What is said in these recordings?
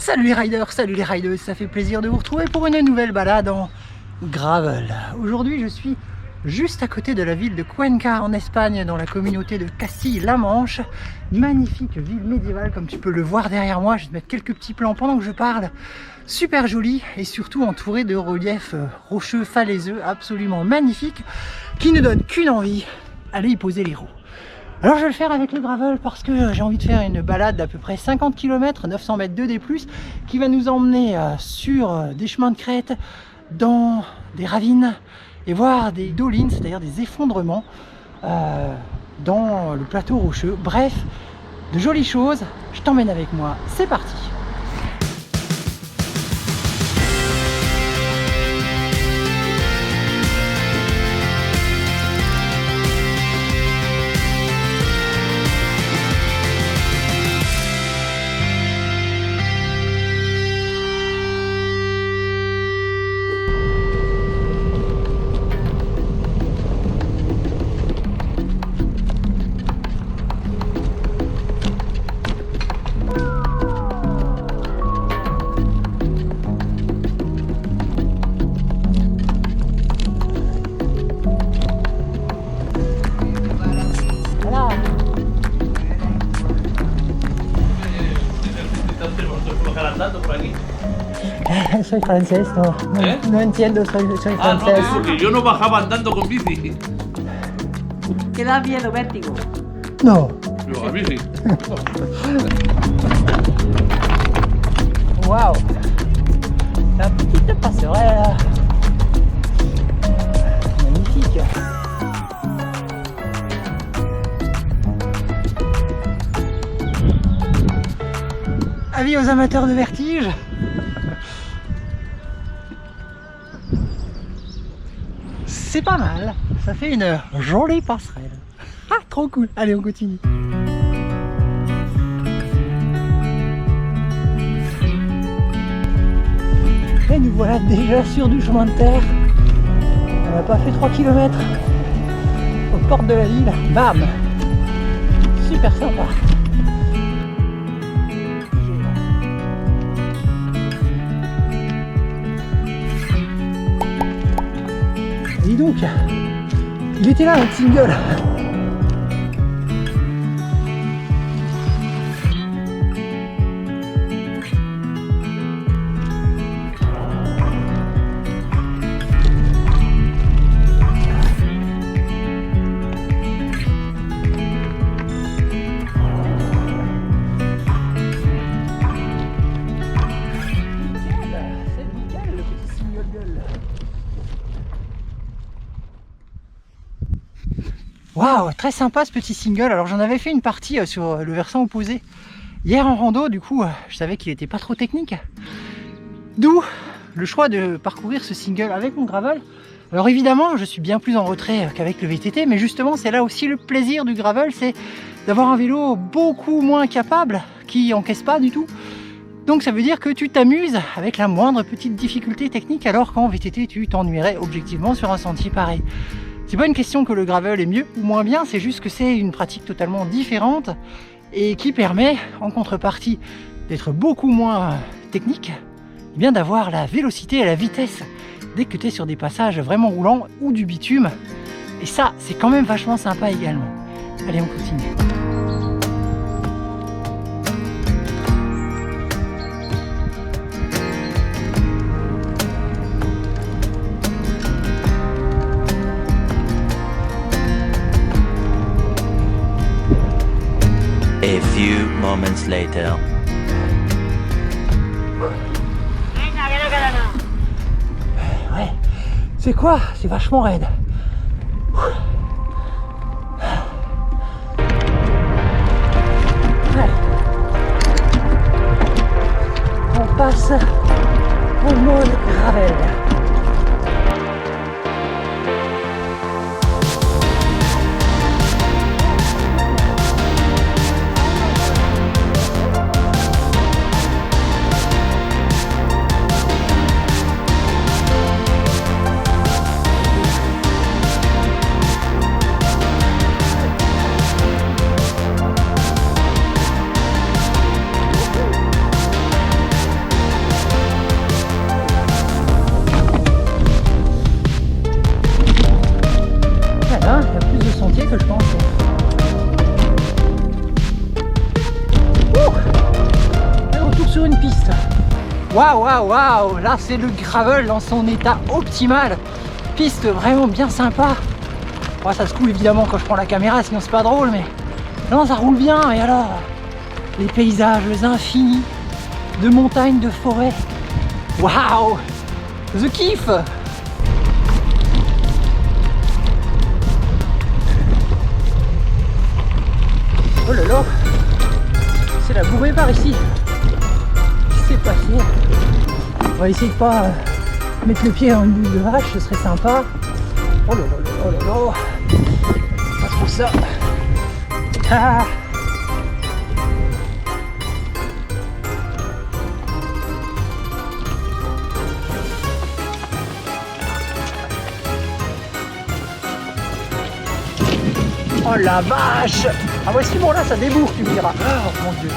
Salut les riders, salut les rideuses, ça fait plaisir de vous retrouver pour une nouvelle balade en gravel. Aujourd'hui je suis juste à côté de la ville de Cuenca en Espagne, dans la communauté de Castille-La Manche. Magnifique ville médiévale comme tu peux le voir derrière moi. Je vais te mettre quelques petits plans pendant que je parle. Super joli et surtout entouré de reliefs rocheux falaiseux absolument magnifiques qui ne donnent qu'une envie, aller y poser les roues. Alors je vais le faire avec le gravel parce que j'ai envie de faire une balade d'à peu près 50 km, 900 mètres de D+, qui va nous emmener sur des chemins de crête, dans des ravines et voir des dolines, c'est-à-dire des effondrements dans le plateau rocheux. Bref, de jolies choses, je t'emmène avec moi, c'est parti. Soy francés, no entiendo, soy francés. No, porque yo no bajaba andando con bici. ¿Te da miedo, vértigo? No. Yo, a bici. Waouh, la petite passerelle. Magnifique. Avis aux amateurs de vertige. C'est pas mal, ça fait une jolie passerelle. Ah, trop cool. Allez, on continue. Et nous voilà déjà sur du chemin de terre. On n'a pas fait 3 km aux portes de la ville. Bam! Super sympa. Dis donc, il était là notre single. Waouh, très sympa ce petit single. Alors j'en avais fait une partie sur le versant opposé hier en rando, du coup je savais qu'il n'était pas trop technique. D'où le choix de parcourir ce single avec mon gravel. Alors évidemment je suis bien plus en retrait qu'avec le VTT, mais justement c'est là aussi le plaisir du gravel, c'est d'avoir un vélo beaucoup moins capable, qui encaisse pas du tout. Donc ça veut dire que tu t'amuses avec la moindre petite difficulté technique, alors qu'en VTT tu t'ennuierais objectivement sur un sentier pareil. C'est pas une question que le gravel est mieux ou moins bien, c'est juste que c'est une pratique totalement différente et qui permet, en contrepartie d'être beaucoup moins technique, eh bien d'avoir la vélocité et la vitesse dès que tu es sur des passages vraiment roulants ou du bitume. Et ça, c'est quand même vachement sympa également. Allez, on continue. A few moments later. Ouais, c'est quoi? C'est vachement raide. Allez. On passe au mode gravel. Waouh, waouh, waouh. Là, c'est le gravel dans son état optimal. Piste vraiment bien sympa. Bon, ça se coule évidemment quand je prends la caméra, sinon c'est pas drôle, mais non, ça roule bien. Et alors, les paysages infinis de montagnes, de forêts. Waouh, the kiff. Oh là là, c'est la bourrée par ici. Qu'est-ce qui s'est passé? On va essayer de pas mettre le pied dans une boule de vache, ce serait sympa. Oh là là là là là là. Pas trop ça. Ah. Oh la vache! Ah voici bon là ça débourre, tu me diras. Oh mon dieu.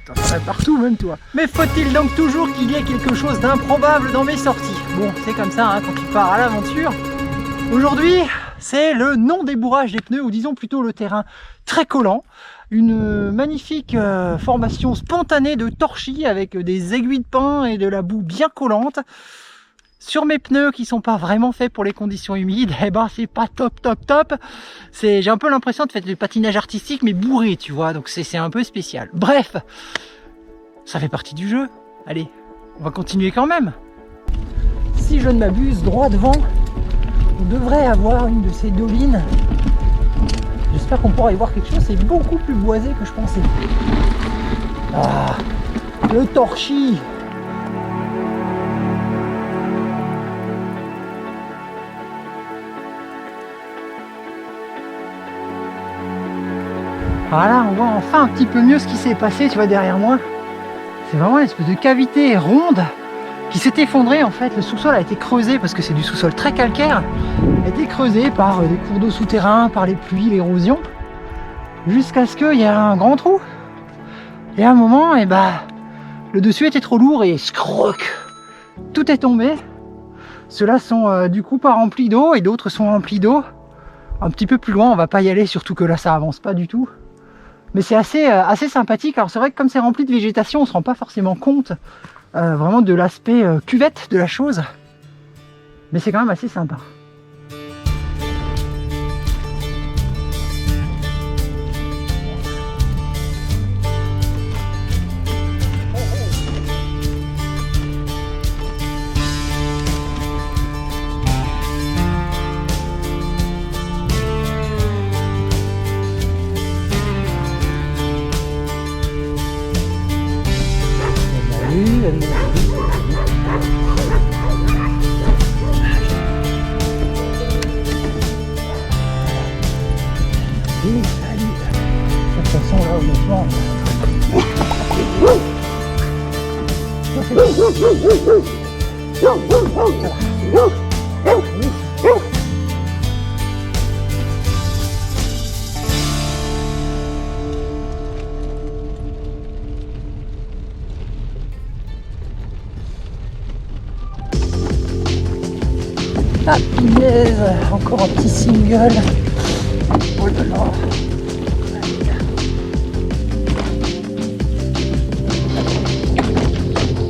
T'en ferais partout même toi. Mais faut-il donc toujours qu'il y ait quelque chose d'improbable dans mes sorties? Bon, c'est comme ça hein, quand tu pars à l'aventure. Aujourd'hui, c'est le non-débourrage des pneus, ou disons plutôt le terrain très collant. Une magnifique formation spontanée de torchis avec des aiguilles de pin et de la boue bien collante. Sur mes pneus qui sont pas vraiment faits pour les conditions humides, eh ben c'est pas top top top. J'ai un peu l'impression de faire du patinage artistique mais bourré, tu vois, donc c'est un peu spécial. Bref, ça fait partie du jeu. Allez, on va continuer quand même. Si je ne m'abuse, droit devant, on devrait avoir une de ces dolines. J'espère qu'on pourra y voir quelque chose. C'est beaucoup plus boisé que je pensais. Ah, le torchis. Voilà, on voit enfin un petit peu mieux ce qui s'est passé, tu vois, derrière moi. C'est vraiment une espèce de cavité ronde qui s'est effondrée en fait. Le sous-sol a été creusé parce que c'est du sous-sol très calcaire. A été creusé par des cours d'eau souterrains, par les pluies, l'érosion, jusqu'à ce qu'il y ait un grand trou. Et à un moment, et le dessus était trop lourd et scroc, tout est tombé. Ceux-là sont du coup pas remplis d'eau et d'autres sont remplis d'eau. Un petit peu plus loin, on va pas y aller, surtout que là ça avance pas du tout. Mais c'est assez sympathique. Alors c'est vrai que comme c'est rempli de végétation, on se rend pas forcément compte vraiment de l'aspect cuvette de la chose. Mais c'est quand même assez sympa. De toute façon là honnêtement ah punaise, encore un petit single. Oh là là.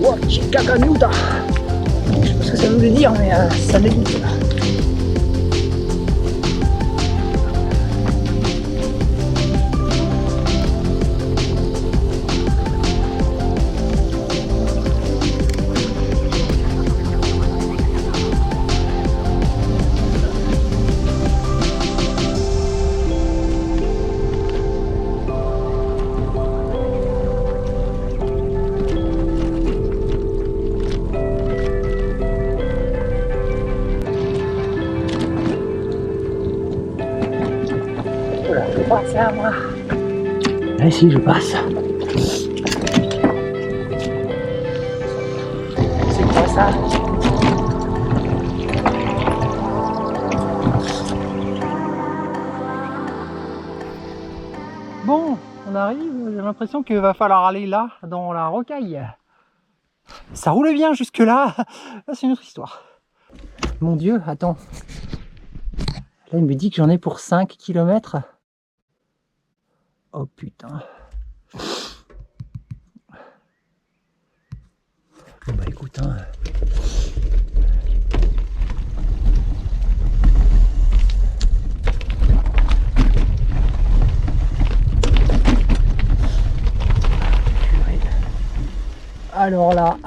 Wow, Chicaganuda. Je sais pas ce que ça voulait dire, mais ça m'écoute. Je passe là, moi. Là, ici, je passe. C'est quoi ça? Bon, on arrive. J'ai l'impression qu'il va falloir aller là, dans la rocaille. Ça roule bien jusque là. Là c'est une autre histoire. Mon Dieu, attends. Là il me dit que j'en ai pour 5 km. Oh putain. Bon bah écoute, hein. Alors là,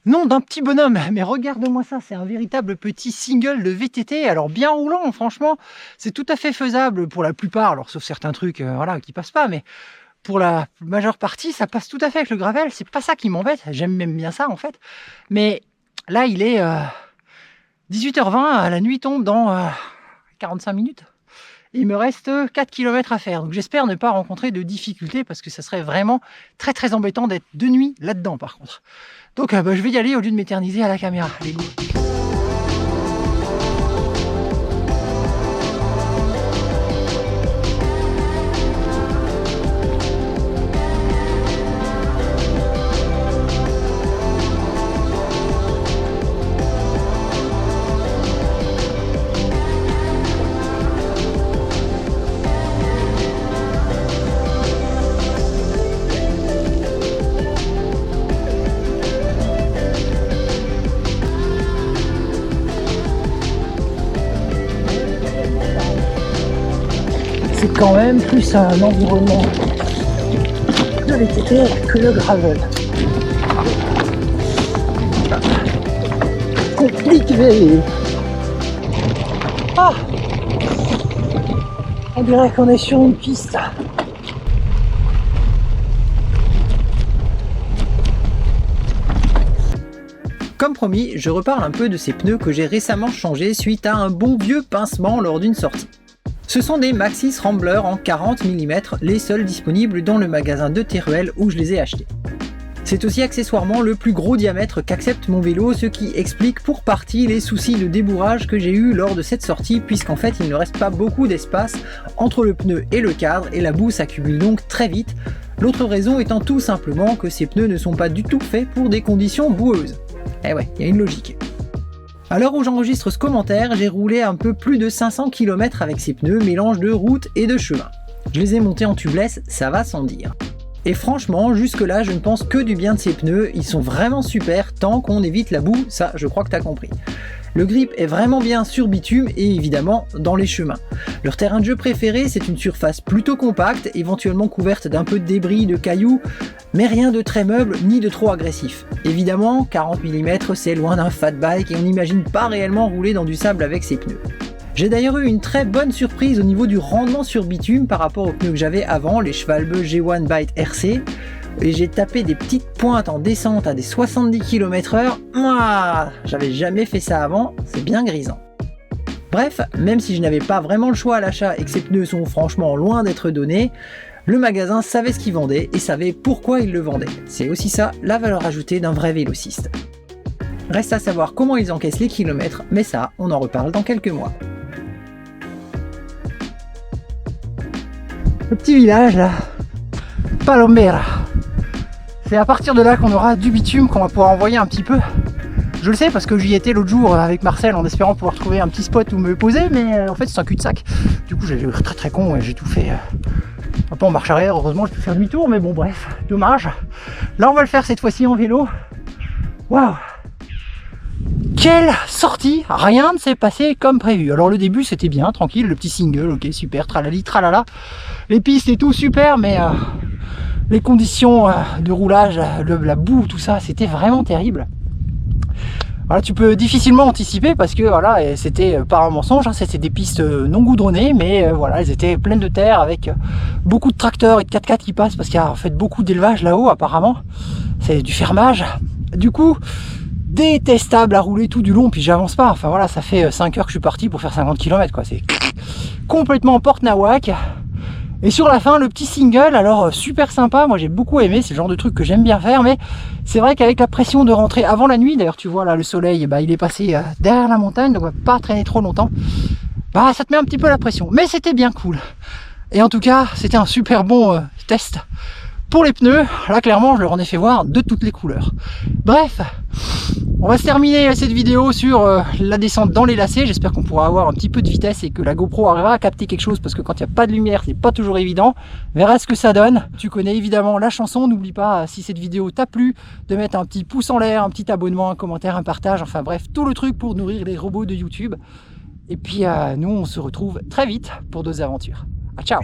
nom d'un petit bonhomme, mais regarde-moi ça, c'est un véritable petit single de VTT, alors bien roulant, franchement, c'est tout à fait faisable pour la plupart, alors sauf certains trucs voilà, qui passent pas, mais pour la majeure partie, ça passe tout à fait avec le gravel, c'est pas ça qui m'embête, j'aime même bien ça en fait, mais là il est 18h20, la nuit tombe dans 45 minutes. Il me reste 4 km à faire, donc j'espère ne pas rencontrer de difficultés parce que ça serait vraiment très très embêtant d'être de nuit là-dedans par contre. Donc je vais y aller au lieu de m'éterniser à la caméra. Allez, go. Quand même plus un environnement de VTT que le gravel. Compliqué. Ah, on dirait qu'on est sur une piste. Comme promis, je reparle un peu de ces pneus que j'ai récemment changés suite à un bon vieux pincement lors d'une sortie. Ce sont des Maxxis Rambler en 40 mm, les seuls disponibles dans le magasin de Teruel où je les ai achetés. C'est aussi accessoirement le plus gros diamètre qu'accepte mon vélo, ce qui explique pour partie les soucis de débourrage que j'ai eu lors de cette sortie, puisqu'en fait il ne reste pas beaucoup d'espace entre le pneu et le cadre et la boue s'accumule donc très vite. L'autre raison étant tout simplement que ces pneus ne sont pas du tout faits pour des conditions boueuses. Eh ouais, il y a une logique. À l'heure où j'enregistre ce commentaire, j'ai roulé un peu plus de 500 km avec ces pneus, mélange de route et de chemin. Je les ai montés en tubeless, ça va sans dire. Et franchement, jusque là, je ne pense que du bien de ces pneus, ils sont vraiment super tant qu'on évite la boue, ça je crois que t'as compris. Le grip est vraiment bien sur bitume et évidemment dans les chemins. Leur terrain de jeu préféré, c'est une surface plutôt compacte, éventuellement couverte d'un peu de débris, de cailloux, mais rien de très meuble ni de trop agressif. Évidemment, 40 mm c'est loin d'un fat bike et on n'imagine pas réellement rouler dans du sable avec ces pneus. J'ai d'ailleurs eu une très bonne surprise au niveau du rendement sur bitume par rapport aux pneus que j'avais avant, les Schwalbe G1 Byte RC. Et j'ai tapé des petites pointes en descente à des 70 km/h. Mouah, j'avais jamais fait ça avant, c'est bien grisant. Bref, même si je n'avais pas vraiment le choix à l'achat et que ces pneus sont franchement loin d'être donnés, le magasin savait ce qu'il vendait et savait pourquoi il le vendait. C'est aussi ça la valeur ajoutée d'un vrai vélociste. Reste à savoir comment ils encaissent les kilomètres, mais ça, on en reparle dans quelques mois. Le petit village là, Palombera. C'est à partir de là qu'on aura du bitume qu'on va pouvoir envoyer un petit peu. Je le sais parce que j'y étais l'autre jour avec Marcel en espérant pouvoir trouver un petit spot où me poser, mais en fait c'est un cul-de-sac. Du coup j'ai très très con et j'ai tout fait un peu en marche arrière. Heureusement je peux faire demi-tour, mais bon bref, dommage. Là on va le faire cette fois-ci en vélo. Waouh! Quelle sortie! Rien ne s'est passé comme prévu. Alors le début c'était bien, tranquille, le petit single, ok super, tralali, tralala. Les pistes et tout super, mais les conditions de roulage, la boue, tout ça, c'était vraiment terrible. Voilà, tu peux difficilement anticiper parce que voilà, c'était pas un mensonge, hein, c'était des pistes non goudronnées, mais voilà, elles étaient pleines de terre avec beaucoup de tracteurs et de 4x4 qui passent parce qu'il y a en fait beaucoup d'élevage là-haut apparemment. C'est du fermage. Du coup, détestable à rouler tout du long, puis j'avance pas. Enfin voilà, ça fait 5 heures que je suis parti pour faire 50 km quoi. C'est complètement porte-nawak. Et sur la fin, le petit single, alors super sympa, moi j'ai beaucoup aimé, c'est le genre de truc que j'aime bien faire, mais c'est vrai qu'avec la pression de rentrer avant la nuit, d'ailleurs tu vois là le soleil, bah, il est passé derrière la montagne, donc on va pas traîner trop longtemps, bah ça te met un petit peu la pression, mais c'était bien cool. Et en tout cas, c'était un super bon test pour les pneus, là clairement je leur en ai fait voir de toutes les couleurs. Bref, on va se terminer cette vidéo sur la descente dans les lacets. J'espère qu'on pourra avoir un petit peu de vitesse et que la GoPro arrivera à capter quelque chose, parce que quand il n'y a pas de lumière c'est pas toujours évident. On verra ce que ça donne. Tu connais évidemment la chanson, n'oublie pas, si cette vidéo t'a plu, de mettre un petit pouce en l'air, un petit abonnement, un commentaire, un partage, enfin bref, tout le truc pour nourrir les robots de YouTube. Et puis nous on se retrouve très vite pour d'autres aventures. Ciao.